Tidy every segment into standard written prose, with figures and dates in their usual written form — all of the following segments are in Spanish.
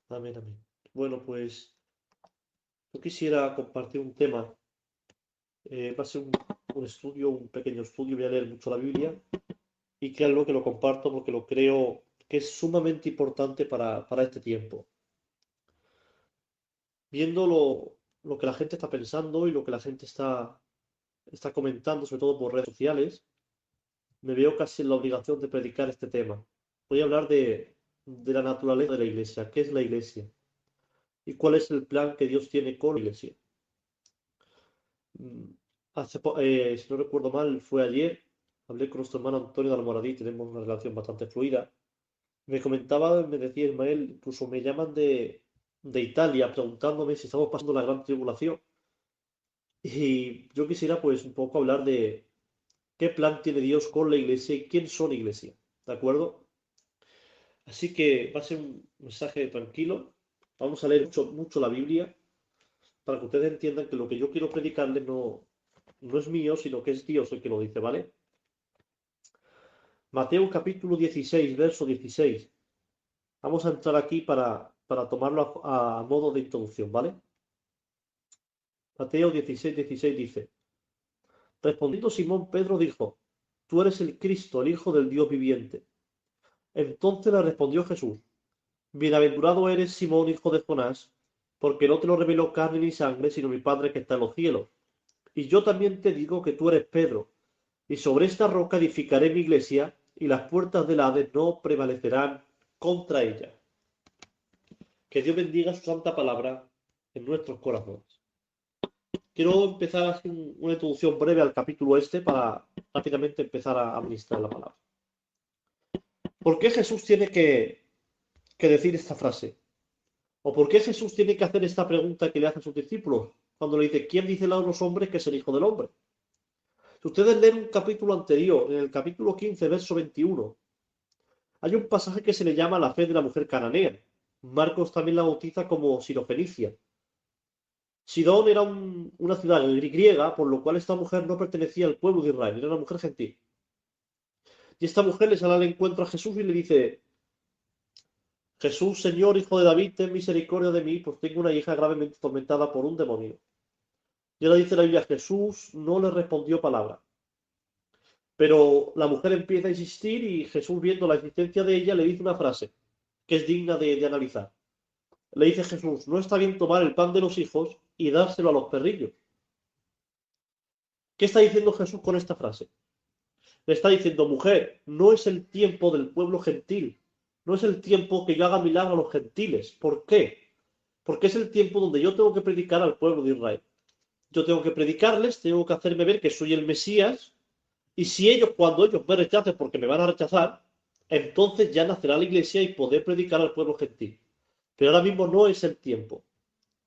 Amén, amén. Bueno, pues yo quisiera compartir un tema. Va a ser un estudio, un pequeño estudio. Voy a leer mucho la Biblia y claro que lo comparto porque lo creo que es sumamente importante para este tiempo. Viendo lo que la gente está pensando y lo que la gente está comentando, sobre todo por redes sociales, me veo casi en la obligación de predicar este tema. Voy a hablar de la naturaleza de la iglesia. ¿Qué es la iglesia? ¿Y cuál es el plan que Dios tiene con la iglesia? Mm, si no recuerdo mal, fue ayer, hablé con nuestro hermano Antonio de Almoradí, tenemos una relación bastante fluida. Me comentaba, me decía Ismael, incluso me llaman de Italia preguntándome si estamos pasando la gran tribulación. Y yo quisiera pues un poco hablar de qué plan tiene Dios con la iglesia y quién son iglesia. ¿De acuerdo? Así que va a ser un mensaje tranquilo. Vamos a leer mucho la Biblia para que ustedes entiendan que lo que yo quiero predicarles no es mío, sino que es Dios el que lo dice, ¿vale? Mateo capítulo 16, verso 16. Vamos a entrar aquí para tomarlo a modo de introducción, ¿vale? Mateo 16, 16 dice, respondiendo Simón, Pedro dijo, tú eres el Cristo, el Hijo del Dios viviente. Entonces le respondió Jesús, bienaventurado eres Simón, hijo de Jonás, porque no te lo reveló carne ni sangre, sino mi Padre que está en los cielos. Y yo también te digo que tú eres Pedro, y sobre esta roca edificaré mi iglesia, y las puertas del Hades no prevalecerán contra ella. Que Dios bendiga su santa palabra en nuestros corazones. Quiero empezar a hacer una introducción breve al capítulo este para rápidamente empezar a administrar la palabra. ¿Por qué Jesús tiene que decir esta frase? ¿O por qué Jesús tiene que hacer esta pregunta que le hace a sus discípulos cuando le dice, ¿quién dice los hombres que es el Hijo del Hombre? Si ustedes leen un capítulo anterior, en el capítulo 15, verso 21, hay un pasaje que se le llama la fe de la mujer cananea. Marcos también la bautiza como Sirofenicia. Sidón era una ciudad griega, por lo cual esta mujer no pertenecía al pueblo de Israel, era una mujer gentil. Y esta mujer le sale al encuentro a Jesús y le dice, Jesús, Señor, hijo de David, ten misericordia de mí, pues tengo una hija gravemente atormentada por un demonio. Y ahora dice la Biblia, Jesús no le respondió palabra. Pero la mujer empieza a insistir y Jesús, viendo la existencia de ella, le dice una frase que es digna de analizar. Le dice Jesús, no está bien tomar el pan de los hijos y dárselo a los perrillos. ¿Qué está diciendo Jesús con esta frase? Le está diciendo, mujer, no es el tiempo del pueblo gentil, no es el tiempo que yo haga milagro a los gentiles. ¿Por qué? Porque es el tiempo donde yo tengo que predicar al pueblo de Israel. Yo tengo que predicarles, tengo que hacerme ver que soy el Mesías, y si ellos, cuando ellos me rechacen, porque me van a rechazar, entonces ya nacerá la iglesia y poder predicar al pueblo gentil. Pero ahora mismo no es el tiempo.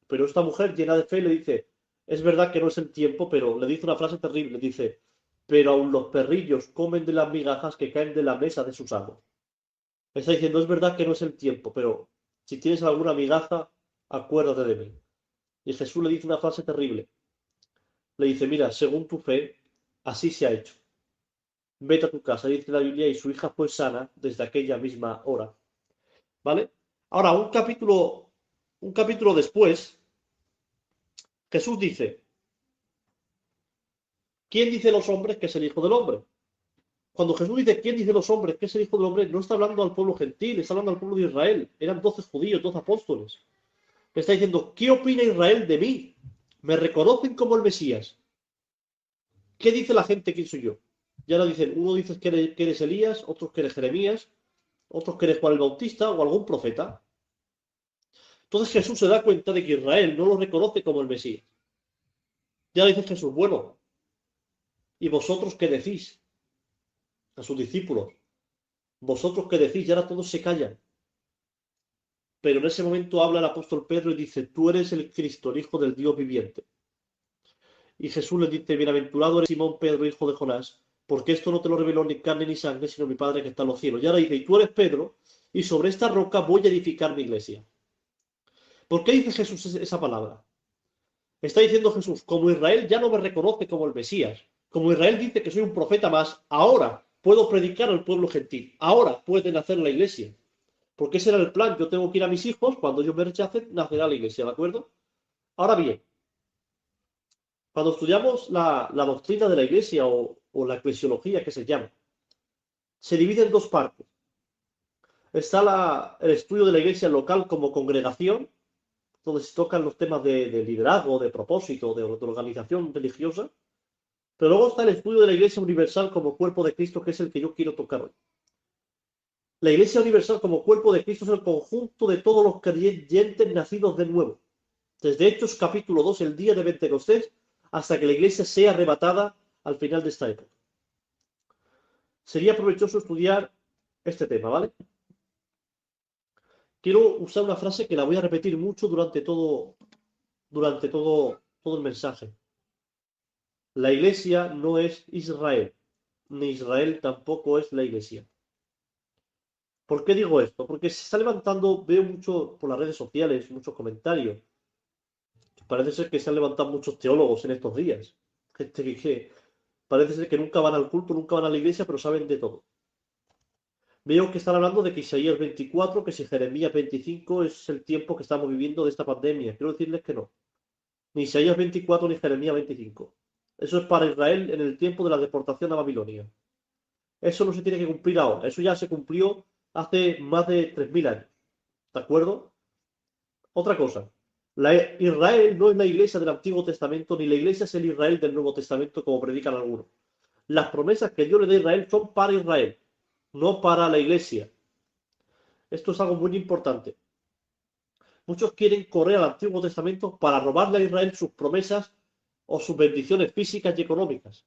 Pero esta mujer llena de fe le dice, es verdad que no es el tiempo, pero le dice una frase terrible, dice, pero aun los perrillos comen de las migajas que caen de la mesa de sus amos. Está diciendo, es verdad que no es el tiempo, pero si tienes alguna migaja, acuérdate de mí. Y Jesús le dice una frase terrible. Le dice, mira, según tu fe, así se ha hecho. Vete a tu casa, dice la Biblia, y su hija fue sana desde aquella misma hora. ¿Vale? Ahora, un capítulo después, Jesús dice, ¿quién dice los hombres que es el Hijo del Hombre? Cuando Jesús dice, ¿quién dice los hombres que es el Hijo del Hombre? No está hablando al pueblo gentil, está hablando al pueblo de Israel. Eran 12 judíos, 12 apóstoles. Le está diciendo, ¿qué opina Israel de mí? ¿Me reconocen como el Mesías? ¿Qué dice la gente? ¿Quién soy yo? Y ahora dicen, uno dice que eres Elías, otros que eres Jeremías, otros que eres Juan el Bautista o algún profeta. Entonces Jesús se da cuenta de que Israel no lo reconoce como el Mesías. Ya dice Jesús, bueno, ¿y vosotros qué decís? A sus discípulos, ¿vosotros qué decís? Y ahora todos se callan. Pero en ese momento habla el apóstol Pedro y dice, tú eres el Cristo, el Hijo del Dios viviente. Y Jesús le dice, bienaventurado eres Simón Pedro, hijo de Jonás, porque esto no te lo reveló ni carne ni sangre, sino mi Padre que está en los cielos. Y ahora dice, y tú eres Pedro, y sobre esta roca voy a edificar mi iglesia. ¿Por qué dice Jesús esa palabra? Está diciendo Jesús, como Israel ya no me reconoce como el Mesías, como Israel dice que soy un profeta más, ahora puedo predicar al pueblo gentil, ahora puede nacer la iglesia. Porque ese era el plan. Yo tengo que ir a mis hijos, cuando ellos me rechacen, nacerá la iglesia, ¿de acuerdo? Ahora bien, cuando estudiamos la doctrina de la iglesia o la eclesiología que se llama, se divide en dos partes. Está el estudio de la iglesia local como congregación, donde se tocan los temas de liderazgo, de propósito, de organización religiosa. Pero luego está el estudio de la iglesia universal como cuerpo de Cristo, que es el que yo quiero tocar hoy. La iglesia universal como cuerpo de Cristo es el conjunto de todos los creyentes nacidos de nuevo. Desde Hechos capítulo 2, el día de Pentecostés, hasta que la iglesia sea arrebatada al final de esta época. Sería provechoso estudiar este tema, ¿vale? Quiero usar una frase que la voy a repetir mucho durante todo el mensaje. La iglesia no es Israel, ni Israel tampoco es la iglesia. ¿Por qué digo esto? Porque se está levantando, veo mucho por las redes sociales, muchos comentarios. Parece ser que se han levantado muchos teólogos en estos días. Gente que parece ser que nunca van al culto, nunca van a la iglesia, pero saben de todo. Veo que están hablando de que Isaías 24, que si Jeremías 25 es el tiempo que estamos viviendo de esta pandemia. Quiero decirles que no. Ni Isaías 24 ni Jeremías 25. Eso es para Israel en el tiempo de la deportación a Babilonia. Eso no se tiene que cumplir ahora. Eso ya se cumplió hace más de 3000 años. ¿De acuerdo? Otra cosa. Israel no es la iglesia del Antiguo Testamento, ni la iglesia es el Israel del Nuevo Testamento, como predican algunos. Las promesas que Dios le da a Israel son para Israel, no para la iglesia. Esto es algo muy importante. Muchos quieren correr al Antiguo Testamento para robarle a Israel sus promesas o sus bendiciones físicas y económicas.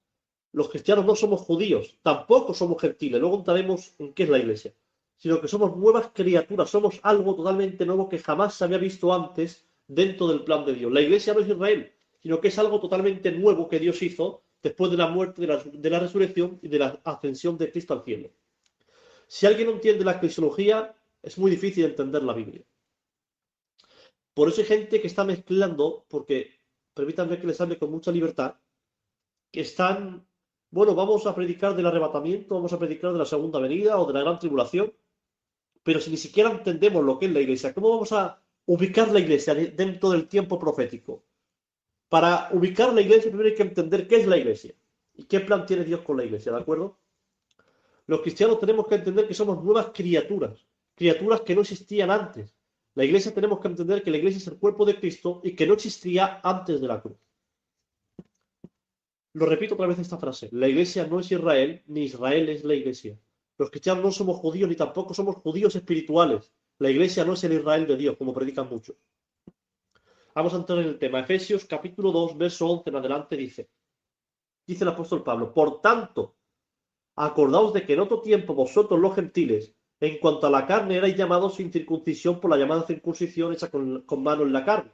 Los cristianos no somos judíos, tampoco somos gentiles, luego contaremos en qué es la iglesia, sino que somos nuevas criaturas, somos algo totalmente nuevo que jamás se había visto antes dentro del plan de Dios. La iglesia no es Israel, sino que es algo totalmente nuevo que Dios hizo después de la muerte, de la resurrección y de la ascensión de Cristo al cielo. Si alguien no entiende la eclesiología, es muy difícil entender la Biblia. Por eso hay gente que está mezclando, porque permítanme que les hable con mucha libertad, que están, bueno, vamos a predicar del arrebatamiento, vamos a predicar de la segunda venida o de la gran tribulación, pero si ni siquiera entendemos lo que es la iglesia, ¿cómo vamos a ubicar la iglesia dentro del tiempo profético? Para ubicar la iglesia primero hay que entender qué es la iglesia y qué plan tiene Dios con la iglesia, ¿de acuerdo? Los cristianos tenemos que entender que somos nuevas criaturas, criaturas que no existían antes. La iglesia tenemos que entender que la iglesia es el cuerpo de Cristo y que no existía antes de la cruz. Lo repito otra vez esta frase. La iglesia no es Israel, ni Israel es la iglesia. Los cristianos no somos judíos, ni tampoco somos judíos espirituales. La iglesia no es el Israel de Dios, como predican muchos. Vamos a entrar en el tema. Efesios capítulo 2, verso 11 en adelante dice el apóstol Pablo: por tanto, acordaos de que en otro tiempo vosotros los gentiles, en cuanto a la carne, erais llamados sin circuncisión por la llamada circuncisión hecha con mano en la carne.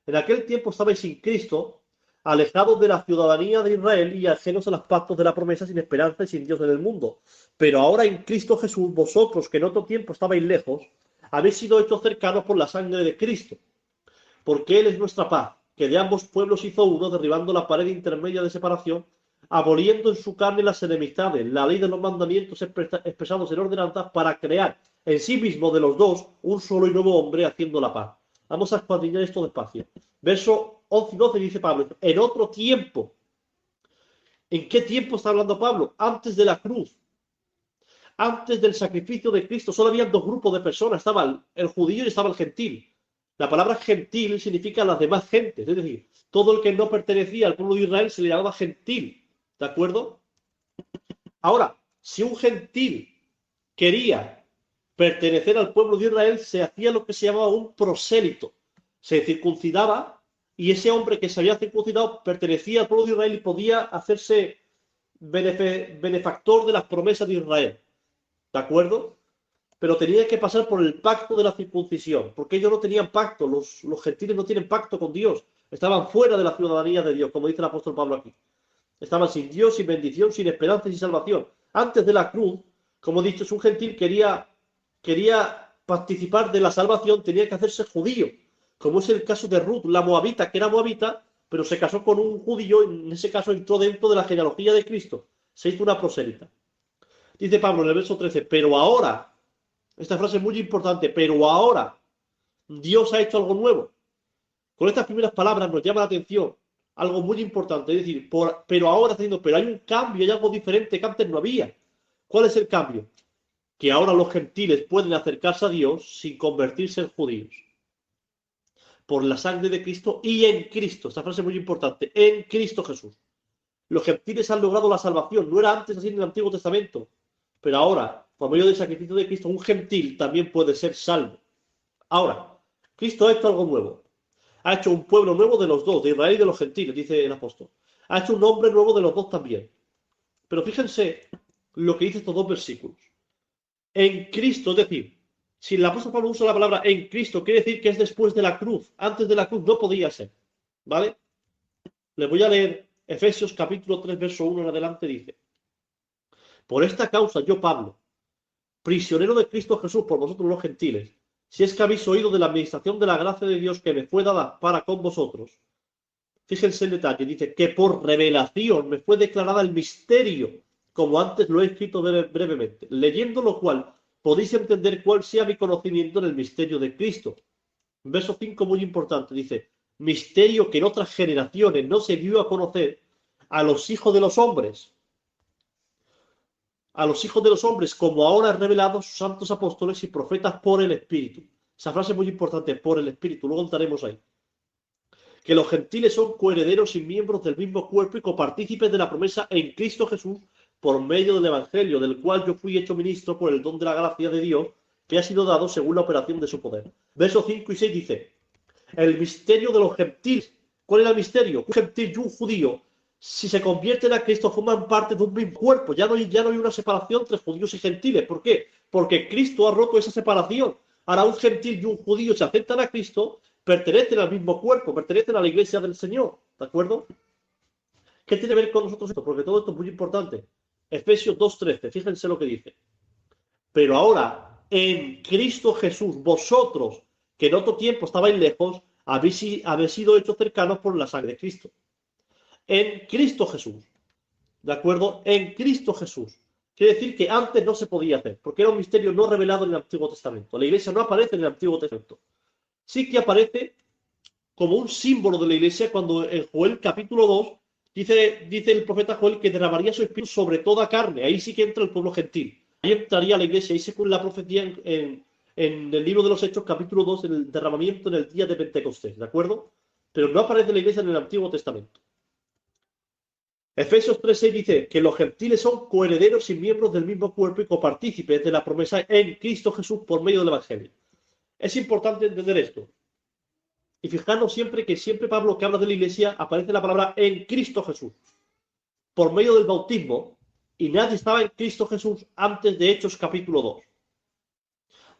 En aquel tiempo estabais sin Cristo, alejados de la ciudadanía de Israel y ajenos a los pactos de la promesa, sin esperanza y sin Dios en el mundo. Pero ahora en Cristo Jesús, vosotros que en otro tiempo estabais lejos, habéis sido hechos cercanos por la sangre de Cristo. Porque Él es nuestra paz, que de ambos pueblos hizo uno, derribando la pared intermedia de separación, aboliendo en su carne las enemistades, la ley de los mandamientos expresados en ordenanzas, para crear en sí mismo de los dos un solo y nuevo hombre, haciendo la paz. Vamos a escuadriñar esto despacio. Verso 11 y 12 dice Pablo: en otro tiempo. ¿En qué tiempo está hablando Pablo? Antes de la cruz. Antes del sacrificio de Cristo solo había dos grupos de personas. Estaba el judío y estaba el gentil. La palabra gentil significa las demás gentes. Es decir, todo el que no pertenecía al pueblo de Israel se le llamaba gentil. ¿De acuerdo? Ahora, si un gentil quería pertenecer al pueblo de Israel, se hacía lo que se llamaba un prosélito. Se circuncidaba y ese hombre que se había circuncidado pertenecía al pueblo de Israel y podía hacerse benefactor de las promesas de Israel. ¿De acuerdo? Pero tenía que pasar por el pacto de la circuncisión, porque ellos no tenían pacto, los gentiles no tienen pacto con Dios, estaban fuera de la ciudadanía de Dios, como dice el apóstol Pablo aquí. Estaban sin Dios, sin bendición, sin esperanza y sin salvación. Antes de la cruz, como he dicho, si un gentil quería participar de la salvación, tenía que hacerse judío, como es el caso de Ruth, la moabita, que era moabita, pero se casó con un judío, en ese caso entró dentro de la genealogía de Cristo, se hizo una prosélita. Dice Pablo en el verso 13, pero ahora Esta frase es muy importante, pero ahora Dios ha hecho algo nuevo. Con estas primeras palabras nos llama la atención algo muy importante, es decir, pero ahora está diciendo, pero hay un cambio, hay algo diferente que antes no había. ¿Cuál es el cambio? Que ahora los gentiles pueden acercarse a Dios sin convertirse en judíos. Por la sangre de Cristo y en Cristo. Esta frase es muy importante. En Cristo Jesús. Los gentiles han logrado la salvación. No era antes así en el Antiguo Testamento. Pero ahora, por medio del sacrificio de Cristo, un gentil también puede ser salvo. Ahora, Cristo ha hecho algo nuevo. Ha hecho un pueblo nuevo de los dos, de Israel y de los gentiles, dice el apóstol. Ha hecho un hombre nuevo de los dos también. Pero fíjense lo que dice estos dos versículos. En Cristo, es decir, si el apóstol Pablo usa la palabra en Cristo, quiere decir que es después de la cruz. Antes de la cruz no podía ser. ¿Vale? Les voy a leer Efesios capítulo 3, verso 1 en adelante, dice: por esta causa yo, Pablo, prisionero de Cristo Jesús por vosotros los gentiles, si es que habéis oído de la administración de la gracia de Dios que me fue dada para con vosotros. Fíjense el detalle, dice que por revelación me fue declarada el misterio, como antes lo he escrito brevemente, leyendo lo cual podéis entender cuál sea mi conocimiento en el misterio de Cristo. Verso 5 muy importante, dice, misterio que en otras generaciones no se dio a conocer a los hijos de los hombres. A los hijos de los hombres, como ahora revelados sus santos apóstoles y profetas por el Espíritu. Esa frase es muy importante, por el Espíritu, luego entraremos ahí. Que los gentiles son coherederos y miembros del mismo cuerpo y copartícipes de la promesa en Cristo Jesús por medio del Evangelio, del cual yo fui hecho ministro por el don de la gracia de Dios que ha sido dado según la operación de su poder. Versos 5 y 6 dice, el misterio de los gentiles. ¿Cuál era el misterio? Un gentil y un judío, si se convierten a Cristo, forman parte de un mismo cuerpo. Ya no hay una separación entre judíos y gentiles. ¿Por qué? Porque Cristo ha roto esa separación. Ahora un gentil y un judío se aceptan a Cristo, pertenecen al mismo cuerpo, pertenecen a la iglesia del Señor. ¿De acuerdo? ¿Qué tiene que ver con nosotros esto? Porque todo esto es muy importante. Efesios 2:13, fíjense lo que dice. Pero ahora, en Cristo Jesús, vosotros, que en otro tiempo estabais lejos, habéis sido hechos cercanos por la sangre de Cristo. En Cristo Jesús. ¿De acuerdo? En Cristo Jesús. Quiere decir que antes no se podía hacer, porque era un misterio no revelado en el Antiguo Testamento. La iglesia no aparece en el Antiguo Testamento. Sí que aparece como un símbolo de la iglesia cuando en Joel capítulo 2 dice el profeta Joel que derramaría su espíritu sobre toda carne. Ahí sí que entra el pueblo gentil. Ahí entraría la iglesia. Ahí se cumple la profecía en el libro de los Hechos capítulo 2, en el derramamiento en el día de Pentecostés. ¿De acuerdo? Pero no aparece la iglesia en el Antiguo Testamento. Efesios 3:6 dice que los gentiles son coherederos y miembros del mismo cuerpo y copartícipes de la promesa en Cristo Jesús por medio del Evangelio. Es importante entender esto. Y fijarnos que siempre Pablo que habla de la iglesia aparece la palabra en Cristo Jesús. Por medio del bautismo, y nadie estaba en Cristo Jesús antes de Hechos capítulo 2.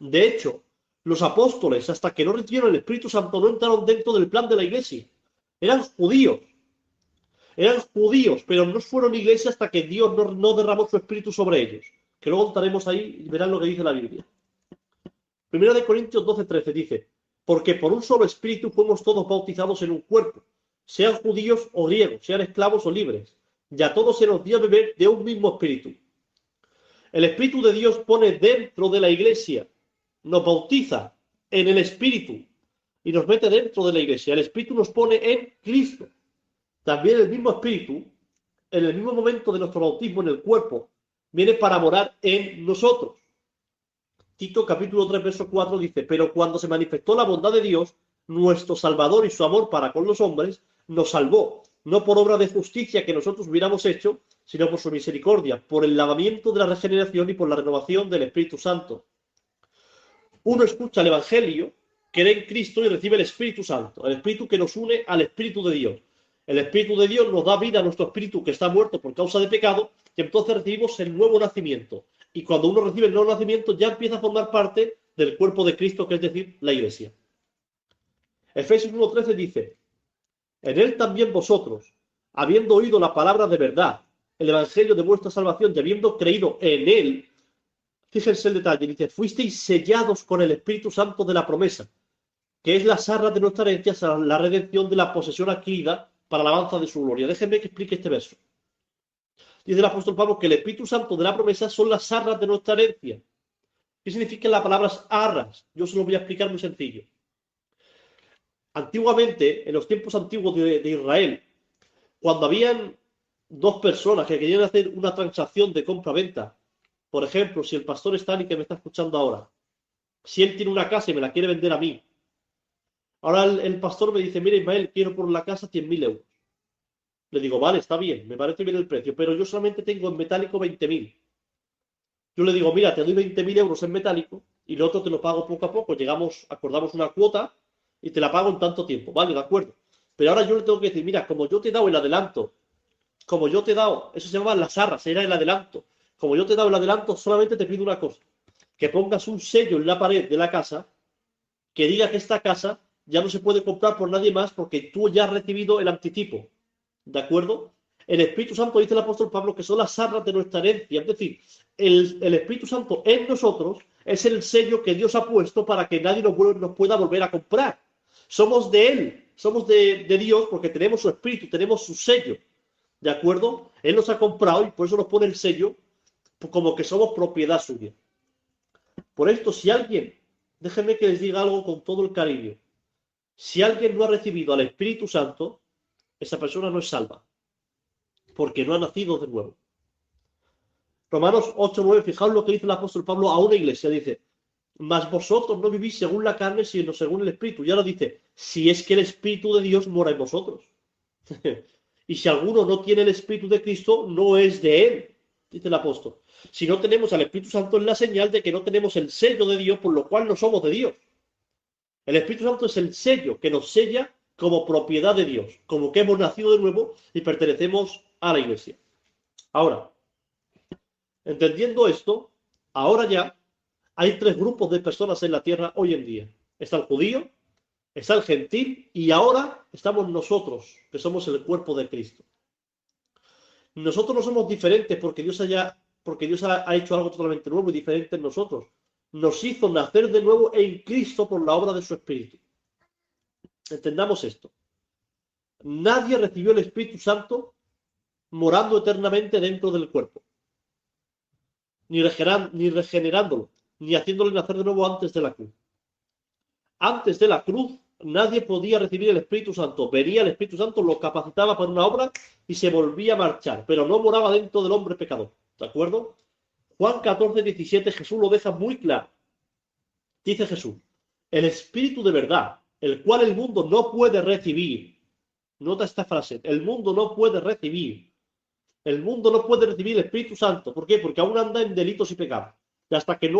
De hecho, los apóstoles, hasta que no recibieron el Espíritu Santo, no entraron dentro del plan de la iglesia. Eran judíos, pero no fueron iglesia hasta que Dios no derramó su Espíritu sobre ellos. Que luego estaremos ahí y verán lo que dice la Biblia. Primera de Corintios 12:13 dice, porque por un solo espíritu fuimos todos bautizados en un cuerpo, sean judíos o griegos, sean esclavos o libres, y a todos se nos dio a beber de un mismo espíritu. El Espíritu de Dios pone dentro de la iglesia, nos bautiza en el Espíritu y nos mete dentro de la iglesia. El Espíritu nos pone en Cristo. También el mismo Espíritu, en el mismo momento de nuestro bautismo en el cuerpo, viene para morar en nosotros. Tito capítulo 3, verso 4 dice, pero cuando se manifestó la bondad de Dios, nuestro Salvador y su amor para con los hombres, nos salvó, no por obra de justicia que nosotros hubiéramos hecho, sino por su misericordia, por el lavamiento de la regeneración y por la renovación del Espíritu Santo. Uno escucha el Evangelio, cree en Cristo y recibe el Espíritu Santo, el Espíritu que nos une al Espíritu de Dios. El Espíritu de Dios nos da vida a nuestro espíritu que está muerto por causa de pecado, y entonces recibimos el nuevo nacimiento. Y cuando uno recibe el nuevo nacimiento ya empieza a formar parte del cuerpo de Cristo, que es decir, la iglesia. Efesios 1:13 dice, en él también vosotros, habiendo oído la palabra de verdad, el evangelio de vuestra salvación y habiendo creído en él, fíjense el detalle, dice, fuisteis sellados con el Espíritu Santo de la promesa, que es las arras de nuestra herencia, la redención de la posesión adquirida para la alabanza de su gloria. Déjenme que explique este verso. Dice el apóstol Pablo que el Espíritu Santo de la promesa son las arras de nuestra herencia. ¿Qué significan las palabras arras? Yo se lo voy a explicar muy sencillo. Antiguamente, en los tiempos antiguos de Israel, cuando habían dos personas que querían hacer una transacción de compra-venta, por ejemplo, si el pastor Stanley que me está escuchando ahora, si él tiene una casa y me la quiere vender a mí, ahora el pastor me dice, mira Ismael, quiero por la casa 100.000 euros. Le digo, vale, está bien, me parece bien el precio, pero yo solamente tengo en metálico 20.000. Yo le digo, mira, te doy 20.000 euros en metálico y lo otro te lo pago poco a poco. Acordamos una cuota y te la pago en tanto tiempo. Vale, de acuerdo. Pero ahora yo le tengo que decir, mira, como yo te he dado el adelanto, como yo te he dado, eso se llama las arras, era el adelanto. Como yo te he dado el adelanto, solamente te pido una cosa, que pongas un sello en la pared de la casa que diga que esta casa ya no se puede comprar por nadie más porque tú ya has recibido el anticipo. ¿De acuerdo? El Espíritu Santo, dice el apóstol Pablo, que son las arras de nuestra herencia. Es decir, el Espíritu Santo en nosotros es el sello que Dios ha puesto para que nadie nos pueda volver a comprar. Somos de Él, somos de Dios porque tenemos su Espíritu, tenemos su sello. ¿De acuerdo? Él nos ha comprado y por eso nos pone el sello como que somos propiedad suya. Por esto, si alguien, déjenme que les diga algo con todo el cariño, si alguien no ha recibido al Espíritu Santo, esa persona no es salva, porque no ha nacido de nuevo. Romanos 8:9, fijaos lo que dice el apóstol Pablo a una iglesia, dice, mas vosotros no vivís según la carne, sino según el Espíritu. Y ahora dice, si es que el Espíritu de Dios mora en vosotros. Y si alguno no tiene el Espíritu de Cristo, no es de él, dice el apóstol. Si no tenemos al Espíritu Santo es la señal de que no tenemos el sello de Dios, por lo cual no somos de Dios. El Espíritu Santo es el sello que nos sella como propiedad de Dios, como que hemos nacido de nuevo y pertenecemos a la iglesia. Ahora, entendiendo esto, ahora ya hay tres grupos de personas en la tierra hoy en día. Está el judío, está el gentil y ahora estamos nosotros, que somos el cuerpo de Cristo. Nosotros no somos diferentes porque Dios ha hecho algo totalmente nuevo y diferente en nosotros. Nos hizo nacer de nuevo en Cristo por la obra de su Espíritu. Entendamos esto. Nadie recibió el Espíritu Santo morando eternamente dentro del cuerpo, ni regenerándolo, ni haciéndole nacer de nuevo antes de la cruz. Antes de la cruz, nadie podía recibir el Espíritu Santo. Venía el Espíritu Santo, lo capacitaba para una obra y se volvía a marchar, pero no moraba dentro del hombre pecador. ¿De acuerdo? Juan 14:17, Jesús lo deja muy claro. Dice Jesús, el Espíritu de verdad, el cual el mundo no puede recibir. Nota esta frase, el mundo no puede recibir. El mundo no puede recibir el Espíritu Santo. ¿Por qué? Porque aún anda en delitos y pecados. Y hasta que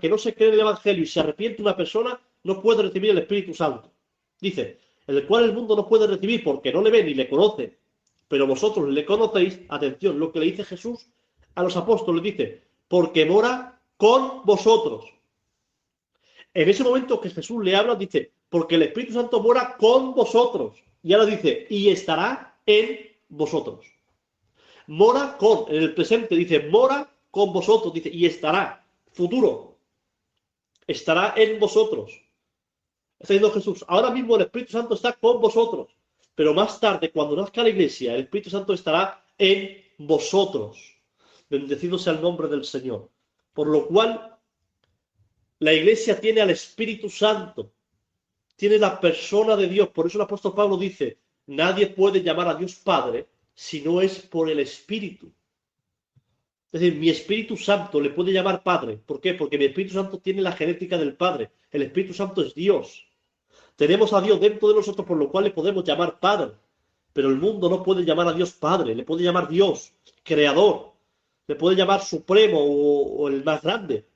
no se cree el Evangelio y se arrepiente una persona, no puede recibir el Espíritu Santo. Dice, el cual el mundo no puede recibir porque no le ve ni le conoce. Pero vosotros le conocéis, atención, lo que le dice Jesús a los apóstoles, dice, porque mora con vosotros. En ese momento que Jesús le habla, dice, porque el Espíritu Santo mora con vosotros. Y ahora dice, y estará en vosotros. Mora con, en el presente dice, mora con vosotros, dice, y estará, futuro, estará en vosotros. Está diciendo Jesús, ahora mismo el Espíritu Santo está con vosotros, pero más tarde, cuando nazca la iglesia, el Espíritu Santo estará en vosotros. Bendecido sea el nombre del Señor. Por lo cual, la iglesia tiene al Espíritu Santo, tiene la persona de Dios. Por eso el apóstol Pablo dice, nadie puede llamar a Dios Padre si no es por el Espíritu. Es decir, mi Espíritu Santo le puede llamar Padre. ¿Por qué? Porque mi Espíritu Santo tiene la genética del Padre. El Espíritu Santo es Dios. Tenemos a Dios dentro de nosotros, por lo cual le podemos llamar Padre. Pero el mundo no puede llamar a Dios Padre. Le puede llamar Dios, Creador. Le puede llamar Supremo o el más grande.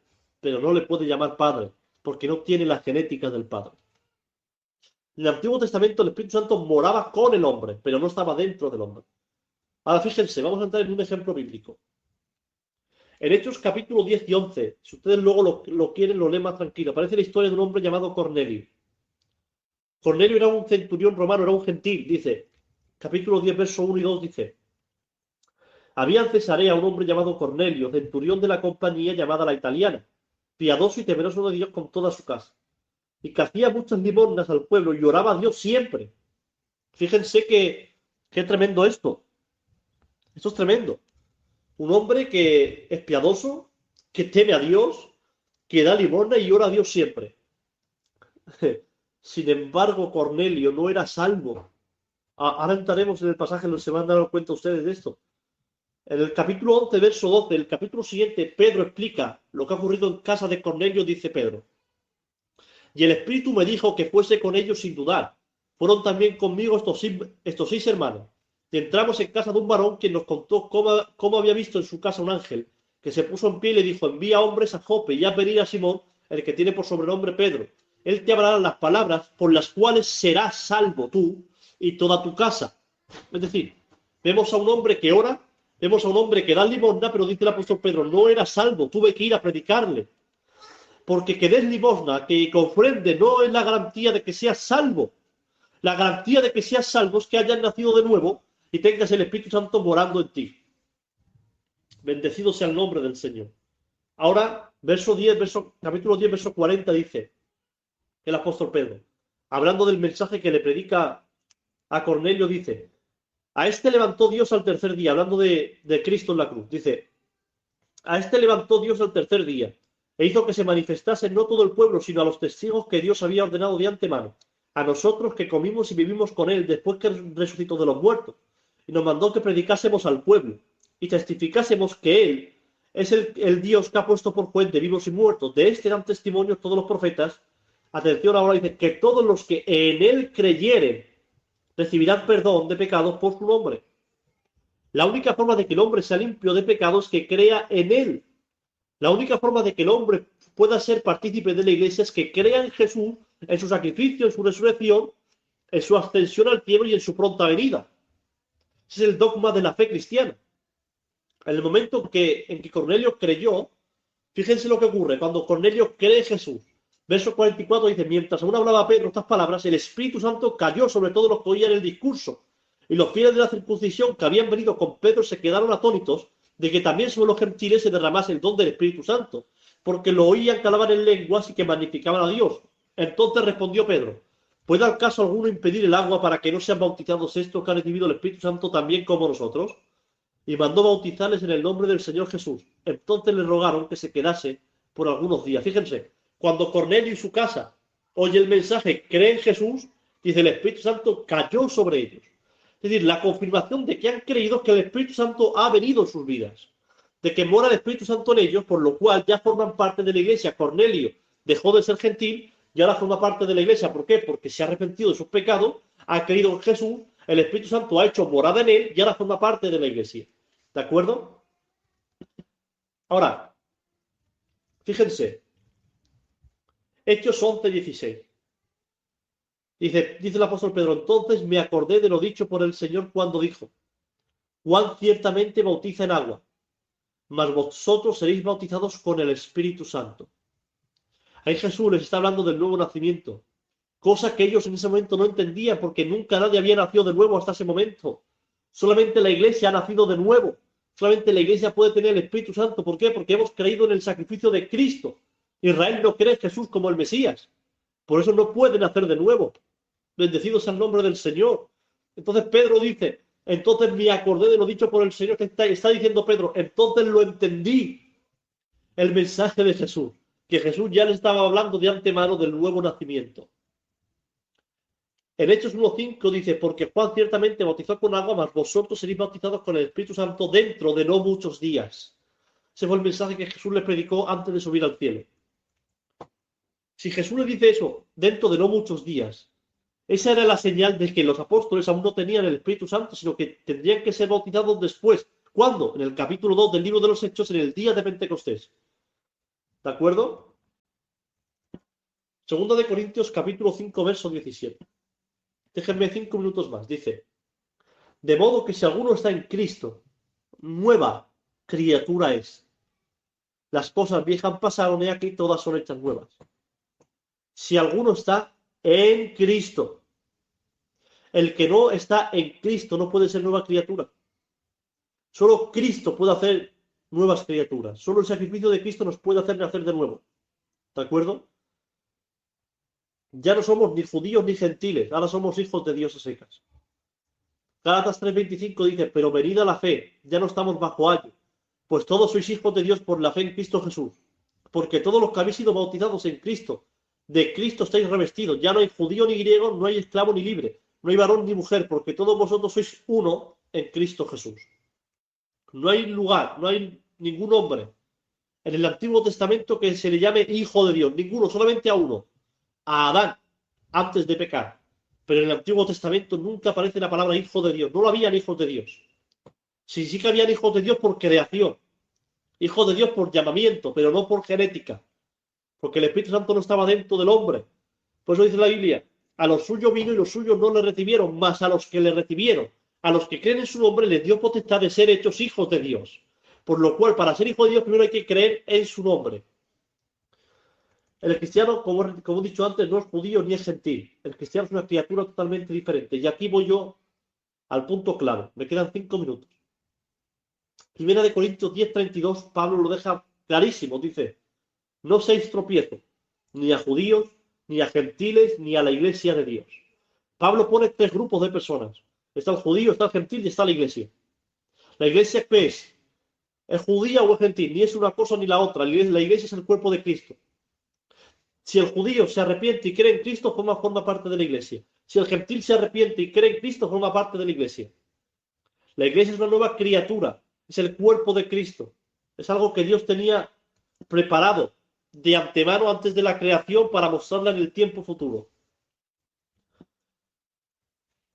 Pero no le puede llamar Padre, porque no tiene la genética del Padre. En el Antiguo Testamento el Espíritu Santo moraba con el hombre, pero no estaba dentro del hombre. Ahora fíjense, vamos a entrar en un ejemplo bíblico. En Hechos capítulo 10 y 11, si ustedes luego lo quieren, lo leen más tranquilo, aparece la historia de un hombre llamado Cornelio. Cornelio era un centurión romano, era un gentil, dice, capítulo 10, verso 1 y 2, dice, había en Cesarea un hombre llamado Cornelio, centurión de la compañía llamada la italiana, piadoso y temeroso de Dios con toda su casa, y que hacía muchas limosnas al pueblo y oraba a Dios siempre. Fíjense qué tremendo esto. Esto es tremendo. Un hombre que es piadoso, que teme a Dios, que da limosna y ora a Dios siempre. Sin embargo, Cornelio no era salvo. Ahora entraremos en el pasaje donde se van a dar cuenta ustedes de esto. En el capítulo 11, verso 12, el capítulo siguiente, Pedro explica lo que ha ocurrido en casa de Cornelio, dice Pedro. Y el Espíritu me dijo que fuese con ellos sin dudar. Fueron también conmigo estos 6 hermanos. Y entramos en casa de un varón quien nos contó cómo había visto en su casa un ángel, que se puso en pie y le dijo, envía hombres a Jope y haz venir a Simón, el que tiene por sobrenombre Pedro. Él te hablará las palabras por las cuales serás salvo tú y toda tu casa. Es decir, vemos a un hombre que ora, vemos a un hombre que da limosna, pero dice el apóstol Pedro, no era salvo, tuve que ir a predicarle. Porque que des limosna, que ofrende, no es la garantía de que seas salvo. La garantía de que seas salvo es que hayas nacido de nuevo y tengas el Espíritu Santo morando en ti. Bendecido sea el nombre del Señor. Ahora, capítulo 10, verso 40 dice el apóstol Pedro, hablando del mensaje que le predica a Cornelio, dice, a este levantó Dios al tercer día, hablando de Cristo en la cruz, dice, a este levantó Dios al tercer día e hizo que se manifestase no todo el pueblo, sino a los testigos que Dios había ordenado de antemano, a nosotros que comimos y vivimos con él después que resucitó de los muertos, y nos mandó que predicásemos al pueblo y testificásemos que él es el Dios que ha puesto por juez de vivos y muertos. De este dan testimonio todos los profetas. Atención, ahora dice que todos los que en él creyeren recibirán perdón de pecados por su nombre. La única forma de que el hombre sea limpio de pecados es que crea en él. La única forma de que el hombre pueda ser partícipe de la iglesia es que crea en Jesús, en su sacrificio, en su resurrección, en su ascensión al cielo y en su pronta venida. Ese es el dogma de la fe cristiana. En el momento en que Cornelio creyó, fíjense lo que ocurre cuando Cornelio cree en Jesús. Verso 44 dice, mientras aún hablaba Pedro estas palabras, el Espíritu Santo cayó sobre todos los que oían el discurso. Y los fieles de la circuncisión que habían venido con Pedro se quedaron atónitos de que también sobre los gentiles se derramase el don del Espíritu Santo, porque lo oían que hablaban en lenguas y que magnificaban a Dios. Entonces respondió Pedro, ¿puede al caso alguno impedir el agua para que no sean bautizados estos que han recibido el Espíritu Santo también como nosotros? Y mandó bautizarles en el nombre del Señor Jesús. Entonces le rogaron que se quedase por algunos días. Fíjense, cuando Cornelio y su casa oye el mensaje, cree en Jesús, dice el Espíritu Santo cayó sobre ellos. Es decir, la confirmación de que han creído que el Espíritu Santo ha venido en sus vidas, de que mora el Espíritu Santo en ellos, por lo cual ya forman parte de la iglesia. Cornelio dejó de ser gentil y ahora forma parte de la iglesia. ¿Por qué? Porque se ha arrepentido de sus pecados, ha creído en Jesús, el Espíritu Santo ha hecho morada en él y ahora forma parte de la iglesia. ¿De acuerdo? Ahora, fíjense, Hechos 11:16. Dice el apóstol Pedro, entonces me acordé de lo dicho por el Señor cuando dijo, Juan ciertamente bautiza en agua, mas vosotros seréis bautizados con el Espíritu Santo. Ahí Jesús les está hablando del nuevo nacimiento, cosa que ellos en ese momento no entendían porque nunca nadie había nacido de nuevo hasta ese momento. Solamente la iglesia ha nacido de nuevo. Solamente la iglesia puede tener el Espíritu Santo. ¿Por qué? Porque hemos creído en el sacrificio de Cristo. Israel no cree en Jesús como el Mesías. Por eso no puede nacer de nuevo. Bendecido sea el nombre del Señor. Entonces Pedro dice, entonces me acordé de lo dicho por el Señor, que está diciendo Pedro, entonces lo entendí, el mensaje de Jesús, que Jesús ya le estaba hablando de antemano del nuevo nacimiento. En Hechos 1:5 dice, porque Juan ciertamente bautizó con agua, mas vosotros seréis bautizados con el Espíritu Santo dentro de no muchos días. Ese fue el mensaje que Jesús le predicó antes de subir al cielo. Si Jesús le dice eso dentro de no muchos días, esa era la señal de que los apóstoles aún no tenían el Espíritu Santo, sino que tendrían que ser bautizados después. ¿Cuándo? En el capítulo 2 del libro de los Hechos, en el día de Pentecostés. ¿De acuerdo? Segunda de Corintios, capítulo 5, verso 17. Déjenme 5 minutos más. Dice, de modo que si alguno está en Cristo, nueva criatura es. Las cosas viejas pasaron y aquí todas son hechas nuevas. Si alguno está en Cristo, el que no está en Cristo no puede ser nueva criatura. Solo Cristo puede hacer nuevas criaturas. Solo el sacrificio de Cristo nos puede hacer nacer de nuevo. ¿De acuerdo? Ya no somos ni judíos ni gentiles, ahora somos hijos de Dios a secas. Gálatas 3:25 dice, pero venida la fe, ya no estamos bajo ayo, pues todos sois hijos de Dios por la fe en Cristo Jesús. porque todos los que habéis sido bautizados en Cristo, de Cristo estáis revestidos. Ya no hay judío ni griego, no hay esclavo ni libre, no hay varón ni mujer, porque todos vosotros sois uno en Cristo Jesús. No hay lugar, no hay ningún hombre en el Antiguo Testamento que se le llame hijo de Dios, ninguno, solamente a uno, a Adán, antes de pecar. Pero en el Antiguo Testamento nunca aparece la palabra hijo de Dios, no lo habían hijos de Dios. Sí que habían hijos de Dios por creación, hijos de Dios por llamamiento, pero no por genética, porque el Espíritu Santo no estaba dentro del hombre. Por eso dice la Biblia, a los suyos vino y los suyos no le recibieron, más a los que le recibieron, a los que creen en su nombre, les dio potestad de ser hechos hijos de Dios. Por lo cual, para ser hijo de Dios, primero hay que creer en su nombre. El cristiano, como he dicho antes, no es judío ni es gentil. El cristiano es una criatura totalmente diferente. Y aquí voy yo al punto clave. Me quedan 5 minutos. Primera de Corintios 10:32, Pablo lo deja clarísimo. Dice, no seáis tropiezo, ni a judíos, ni a gentiles, ni a la iglesia de Dios. Pablo pone 3 grupos de personas. Está el judío, está el gentil y está la iglesia. ¿La iglesia qué es? ¿Es judía o es gentil? Ni es una cosa ni la otra. La iglesia es el cuerpo de Cristo. Si el judío se arrepiente y cree en Cristo, forma parte de la iglesia. Si el gentil se arrepiente y cree en Cristo, forma parte de la iglesia. La iglesia es una nueva criatura. Es el cuerpo de Cristo. Es algo que Dios tenía preparado de antemano antes de la creación para mostrarla en el tiempo futuro.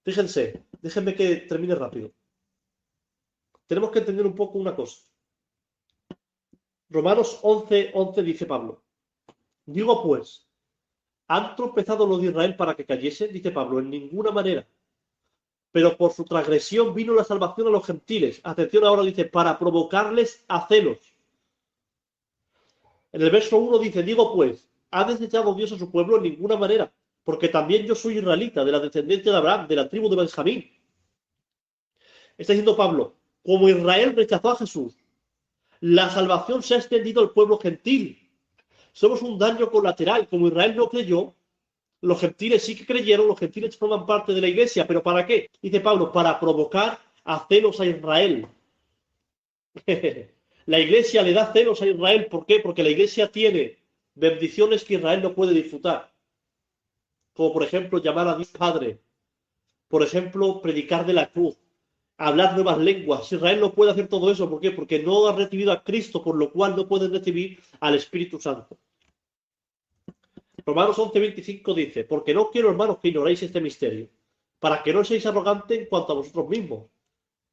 Fíjense, déjenme que termine rápido. Tenemos que entender un poco una cosa. Romanos 11:11 dice Pablo. Digo pues, ¿han tropezado los de Israel para que cayese? Dice Pablo, en ninguna manera. Pero por su transgresión vino la salvación a los gentiles. Atención ahora, dice, para provocarles a celos. En el verso 1 dice, digo pues, ¿ha desechado Dios a su pueblo? En ninguna manera. Porque también yo soy israelita, de la descendencia de Abraham, de la tribu de Benjamín. Está diciendo Pablo, como Israel rechazó a Jesús, la salvación se ha extendido al pueblo gentil. Somos un daño colateral. Como Israel no creyó, los gentiles sí que creyeron, los gentiles forman parte de la iglesia. ¿Pero para qué? Dice Pablo, para provocar a celos a Israel. La iglesia le da celos a Israel. ¿Por qué? Porque la iglesia tiene bendiciones que Israel no puede disfrutar. Como por ejemplo llamar a Dios Padre. Por ejemplo, predicar de la cruz. Hablar nuevas lenguas. Israel no puede hacer todo eso. ¿Por qué? Porque no ha recibido a Cristo, por lo cual no pueden recibir al Espíritu Santo. Romanos 11:25 dice, porque no quiero, hermanos, que ignoréis este misterio, para que no seáis arrogantes en cuanto a vosotros mismos,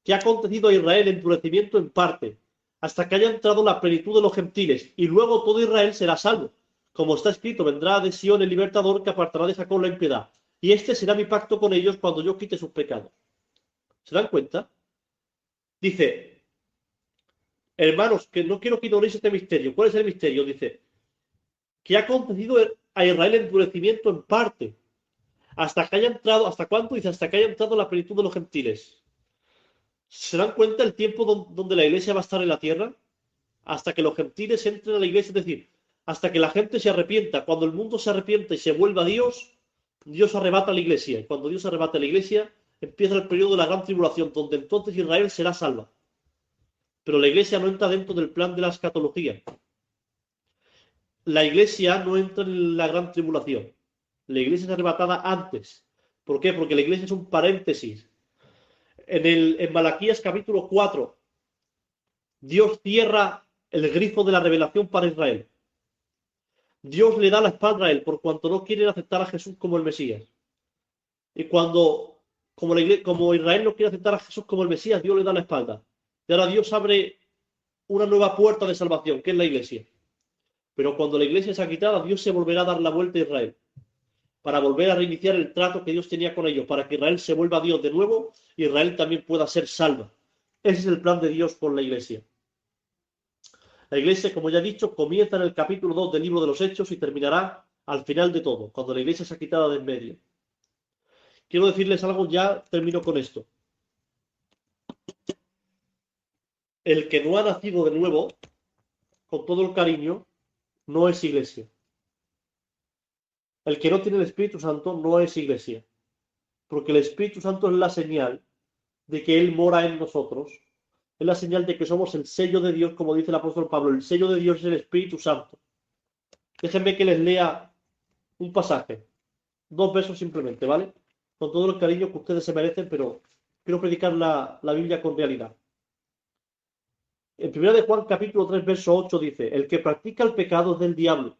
que ha acontecido a Israel endurecimiento en parte, hasta que haya entrado la plenitud de los gentiles, y luego todo Israel será salvo. Como está escrito, vendrá de Sion el libertador que apartará de Jacob la impiedad, y este será mi pacto con ellos cuando yo quite sus pecados. ¿Se dan cuenta? Dice, hermanos, que no quiero que ignoréis este misterio. ¿Cuál es el misterio? Dice, que ha acontecido a Israel endurecimiento en parte, hasta que haya entrado, ¿hasta cuánto? Dice, hasta que haya entrado la plenitud de los gentiles. ¿Se dan cuenta el tiempo donde la iglesia va a estar en la tierra? Hasta que los gentiles entren a la iglesia, es decir, hasta que la gente se arrepienta. Cuando el mundo se arrepienta y se vuelva a Dios, Dios arrebata a la iglesia. Y cuando Dios arrebata a la iglesia, empieza el periodo de la gran tribulación, donde entonces Israel será salva. Pero la iglesia no entra dentro del plan de la escatología. La iglesia no entra en la gran tribulación. La iglesia es arrebatada antes. ¿Por qué? Porque la iglesia es un paréntesis. En Malaquías capítulo 4, Dios cierra el grifo de la revelación para Israel. Dios le da la espalda a él por cuanto no quieren aceptar a Jesús como el Mesías. Y como Israel no quiere aceptar a Jesús como el Mesías, Dios le da la espalda. Y ahora Dios abre una nueva puerta de salvación, que es la iglesia. Pero cuando la iglesia sea quitada, Dios se volverá a dar la vuelta a Israel, para volver a reiniciar el trato que Dios tenía con ellos, para que Israel se vuelva a Dios de nuevo y Israel también pueda ser salva. Ese es el plan de Dios con la iglesia. La iglesia, como ya he dicho, comienza en el capítulo 2 del libro de los Hechos y terminará al final de todo, cuando la iglesia sea quitada de en medio. Quiero decirles algo, ya termino con esto. El que no ha nacido de nuevo, con todo el cariño, no es iglesia. El que no tiene el Espíritu Santo no es iglesia. Porque el Espíritu Santo es la señal de que Él mora en nosotros. Es la señal de que somos el sello de Dios, como dice el apóstol Pablo. El sello de Dios es el Espíritu Santo. Déjenme que les lea un pasaje, 2 versos simplemente, ¿vale? Con todo el cariño que ustedes se merecen, pero quiero predicar la Biblia con realidad. En 1 Juan capítulo 3, verso 8 dice, el que practica el pecado es del diablo,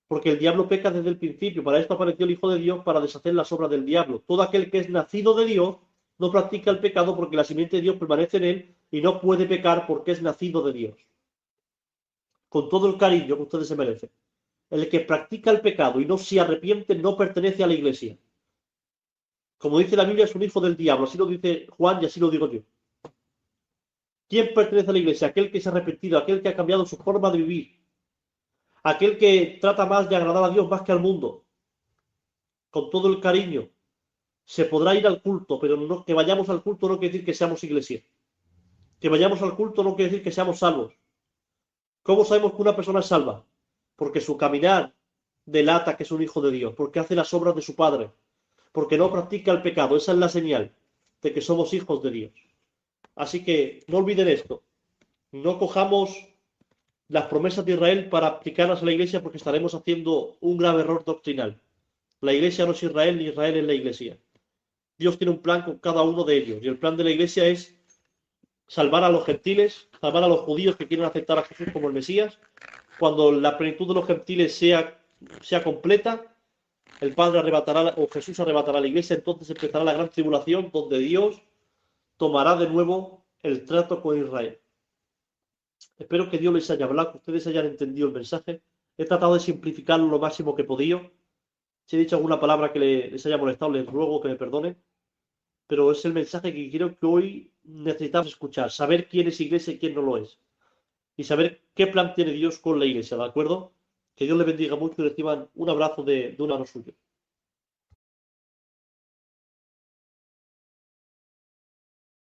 porque el diablo peca desde el principio. Para esto apareció el Hijo de Dios, para deshacer las obras del diablo. Todo aquel que es nacido de Dios no practica el pecado, porque la simiente de Dios permanece en él y no puede pecar porque es nacido de Dios. Con todo el cariño que ustedes se merecen. El que practica el pecado y no se arrepiente no pertenece a la iglesia. Como dice la Biblia, es un hijo del diablo. Así lo dice Juan y así lo digo yo. ¿Quién pertenece a la iglesia? Aquel que se ha arrepentido, aquel que ha cambiado su forma de vivir, aquel que trata más de agradar a Dios más que al mundo. Con todo el cariño. Se podrá ir al culto, pero no, que vayamos al culto no quiere decir que seamos iglesia. Que vayamos al culto no quiere decir que seamos salvos. ¿Cómo sabemos que una persona es salva? Porque su caminar delata que es un hijo de Dios, porque hace las obras de su Padre, porque no practica el pecado. Esa es la señal de que somos hijos de Dios. Así que no olviden esto. No cojamos las promesas de Israel para aplicarlas a la iglesia, porque estaremos haciendo un grave error doctrinal. La iglesia no es Israel, ni Israel es la iglesia. Dios tiene un plan con cada uno de ellos, y el plan de la iglesia es salvar a los gentiles, salvar a los judíos que quieren aceptar a Jesús como el Mesías. Cuando la plenitud de los gentiles sea completa, el Padre arrebatará, o Jesús arrebatará a la iglesia, entonces empezará la gran tribulación, donde Dios tomará de nuevo el trato con Israel. Espero que Dios les haya hablado, que ustedes hayan entendido el mensaje. He tratado de simplificarlo lo máximo que he podido. Si he dicho alguna palabra que les haya molestado, les ruego que me perdonen. Pero es el mensaje que creo que hoy necesitamos escuchar. Saber quién es iglesia y quién no lo es. Y saber qué plan tiene Dios con la iglesia, ¿de acuerdo? Que Dios les bendiga mucho y reciban un abrazo de un hermano suyo.